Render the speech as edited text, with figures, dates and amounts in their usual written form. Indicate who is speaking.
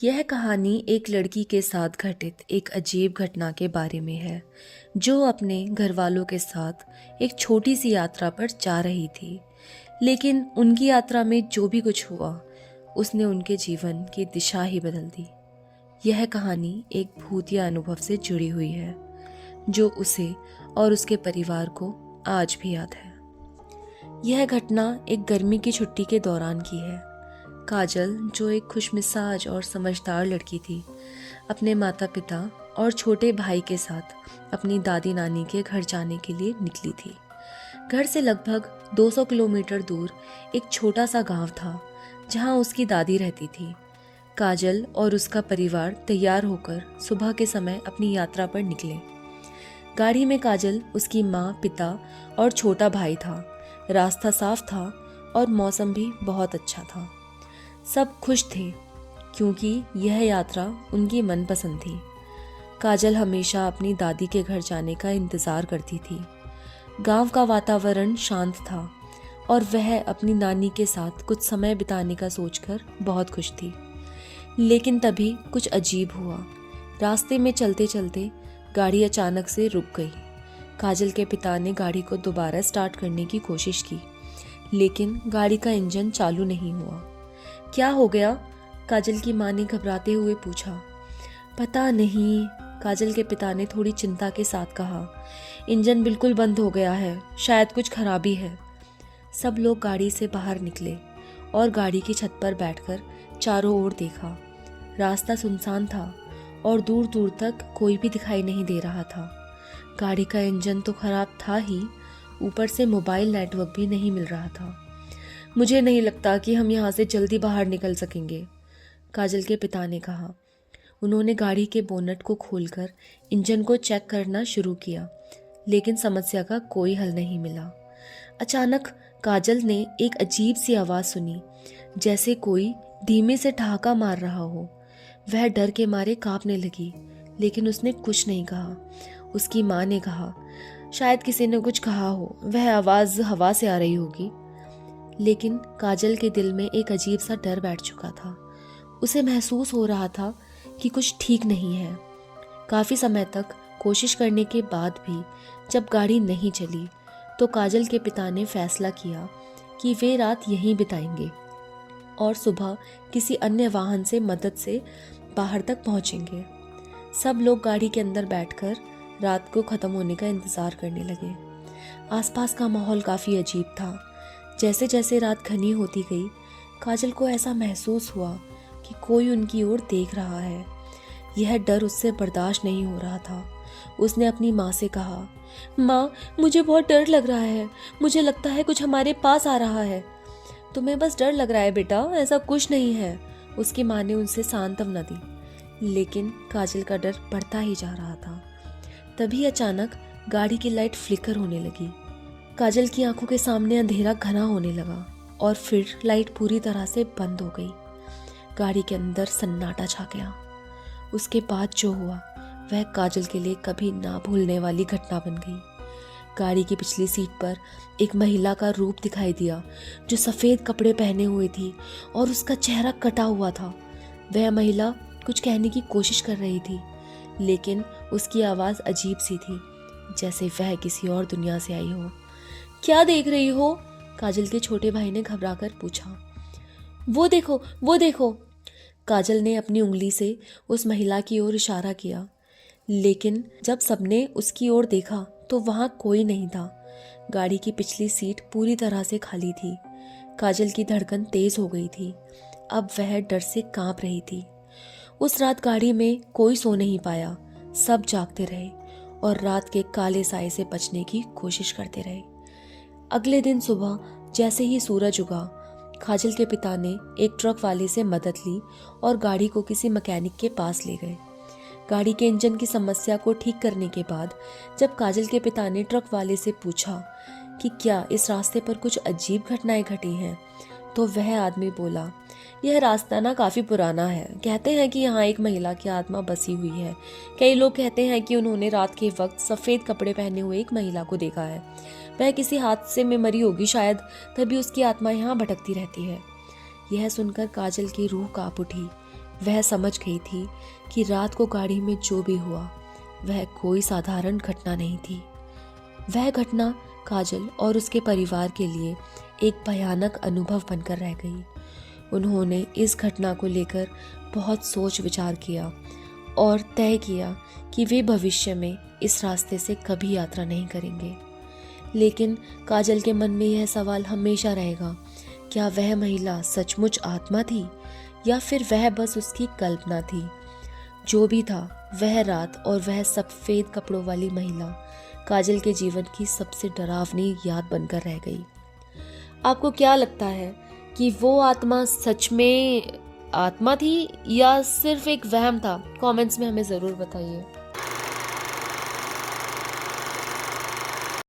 Speaker 1: यह कहानी एक लड़की के साथ घटित एक अजीब घटना के बारे में है, जो अपने घर वालों के साथ एक छोटी सी यात्रा पर जा रही थी। लेकिन उनकी यात्रा में जो भी कुछ हुआ, उसने उनके जीवन की दिशा ही बदल दी। यह कहानी एक भूतिया अनुभव से जुड़ी हुई है, जो उसे और उसके परिवार को आज भी याद है। यह घटना एक गर्मी की छुट्टी के दौरान की है। काजल, जो एक खुशमिजाज और समझदार लड़की थी, अपने माता पिता और छोटे भाई के साथ अपनी दादी नानी के घर जाने के लिए निकली थी। घर से लगभग 200 किलोमीटर दूर एक छोटा सा गांव था, जहां उसकी दादी रहती थी। काजल और उसका परिवार तैयार होकर सुबह के समय अपनी यात्रा पर निकले। गाड़ी में काजल, उसकी माँ, पिता और छोटा भाई था। रास्ता साफ था और मौसम भी बहुत अच्छा था। सब खुश थे क्योंकि यह यात्रा उनकी मनपसंद थी। काजल हमेशा अपनी दादी के घर जाने का इंतज़ार करती थी। गांव का वातावरण शांत था और वह अपनी नानी के साथ कुछ समय बिताने का सोचकर बहुत खुश थी। लेकिन तभी कुछ अजीब हुआ। रास्ते में चलते चलते गाड़ी अचानक से रुक गई। काजल के पिता ने गाड़ी को दोबारा स्टार्ट करने की कोशिश की, लेकिन गाड़ी का इंजन चालू नहीं हुआ। क्या हो गया? काजल की मां ने घबराते हुए पूछा। पता नहीं, काजल के पिता ने थोड़ी चिंता के साथ कहा। इंजन बिल्कुल बंद हो गया है, शायद कुछ खराबी है। सब लोग गाड़ी से बाहर निकले और गाड़ी की छत पर बैठकर चारों ओर देखा। रास्ता सुनसान था और दूर दूर तक कोई भी दिखाई नहीं दे रहा था। गाड़ी का इंजन तो खराब था ही, ऊपर से मोबाइल नेटवर्क भी नहीं मिल रहा था। मुझे नहीं लगता कि हम यहाँ से जल्दी बाहर निकल सकेंगे, काजल के पिता ने कहा। उन्होंने गाड़ी के बोनट को खोलकर इंजन को चेक करना शुरू किया, लेकिन समस्या का कोई हल नहीं मिला। अचानक काजल ने एक अजीब सी आवाज़ सुनी, जैसे कोई धीमे से ठहाका मार रहा हो। वह डर के मारे कांपने लगी, लेकिन उसने कुछ नहीं कहा। उसकी माँ ने कहा, शायद किसी ने कुछ कहा हो, वह आवाज़ हवा से आ रही होगी। लेकिन काजल के दिल में एक अजीब सा डर बैठ चुका था। उसे महसूस हो रहा था कि कुछ ठीक नहीं है। काफ़ी समय तक कोशिश करने के बाद भी जब गाड़ी नहीं चली, तो काजल के पिता ने फैसला किया कि वे रात यहीं बिताएंगे और सुबह किसी अन्य वाहन से मदद से बाहर तक पहुंचेंगे। सब लोग गाड़ी के अंदर बैठकर रात को ख़त्म होने का इंतज़ार करने लगे। आसपास का माहौल काफ़ी अजीब था। जैसे जैसे रात घनी होती गई, काजल को ऐसा महसूस हुआ कि कोई उनकी ओर देख रहा है। यह डर उससे बर्दाश्त नहीं हो रहा था। उसने अपनी माँ से कहा, माँ, मुझे बहुत डर लग रहा है। मुझे लगता है कुछ हमारे पास आ रहा है। तुम्हें बस डर लग रहा है बेटा, ऐसा कुछ नहीं है, उसकी माँ ने उनसे सांत्वना दी। लेकिन काजल का डर बढ़ता ही जा रहा था। तभी अचानक गाड़ी की लाइट फ्लिकर होने लगी। काजल की आंखों के सामने अंधेरा घना होने लगा और फिर लाइट पूरी तरह से बंद हो गई। गाड़ी के अंदर सन्नाटा छा गया। उसके बाद जो हुआ, वह काजल के लिए कभी ना भूलने वाली घटना बन गई। गाड़ी की पिछली सीट पर एक महिला का रूप दिखाई दिया, जो सफ़ेद कपड़े पहने हुए थी और उसका चेहरा कटा हुआ था। वह महिला कुछ कहने की कोशिश कर रही थी, लेकिन उसकी आवाज़ अजीब सी थी, जैसे वह किसी और दुनिया से आई हो। क्या देख रही हो? काजल के छोटे भाई ने घबराकर पूछा। वो देखो, वो देखो, काजल ने अपनी उंगली से उस महिला की ओर इशारा किया। लेकिन जब सबने उसकी ओर देखा तो वहां कोई नहीं था। गाड़ी की पिछली सीट पूरी तरह से खाली थी। काजल की धड़कन तेज हो गई थी। अब वह डर से कांप रही थी। उस रात गाड़ी में कोई सो नहीं पाया। सब जागते रहे और रात के काले साए से बचने की कोशिश करते रहे। अगले दिन सुबह जैसे ही सूरज उगा, काजल के पिता ने एक ट्रक वाले से मदद ली और गाड़ी को किसी मैकेनिक के पास ले गए। गाड़ी के इंजन की समस्या को ठीक करने के बाद जब काजल के पिता ने ट्रक वाले से पूछा कि क्या इस रास्ते पर कुछ अजीब घटनाएं घटी हैं, तो वह आदमी बोला, यह रास्ता ना काफ़ी पुराना है। कहते हैं कि यहाँ एक महिला की आत्मा बसी हुई है। कई लोग कहते हैं कि उन्होंने रात के वक्त सफ़ेद कपड़े पहने हुए एक महिला को देखा है। वह किसी हादसे में मरी होगी शायद, तभी उसकी आत्मा यहाँ भटकती रहती है। यह सुनकर काजल की रूह कांप उठी। वह समझ गई थी कि रात को गाड़ी में जो भी हुआ वह कोई साधारण घटना नहीं थी। वह घटना काजल और उसके परिवार के लिए एक भयानक अनुभव बनकर रह गई। उन्होंने इस घटना को लेकर बहुत सोच विचार किया और तय किया कि वे भविष्य में इस रास्ते से कभी यात्रा नहीं करेंगे। लेकिन काजल के मन में यह सवाल हमेशा रहेगा, क्या वह महिला सचमुच आत्मा थी या फिर वह बस उसकी कल्पना थी? जो भी था, वह रात और वह सफ़ेद कपड़ों वाली महिला काजल के जीवन की सबसे डरावनी याद बनकर रह गई। आपको क्या लगता है कि वो आत्मा सच में आत्मा थी या सिर्फ एक वहम था? कमेंट्स में हमें ज़रूर बताइए।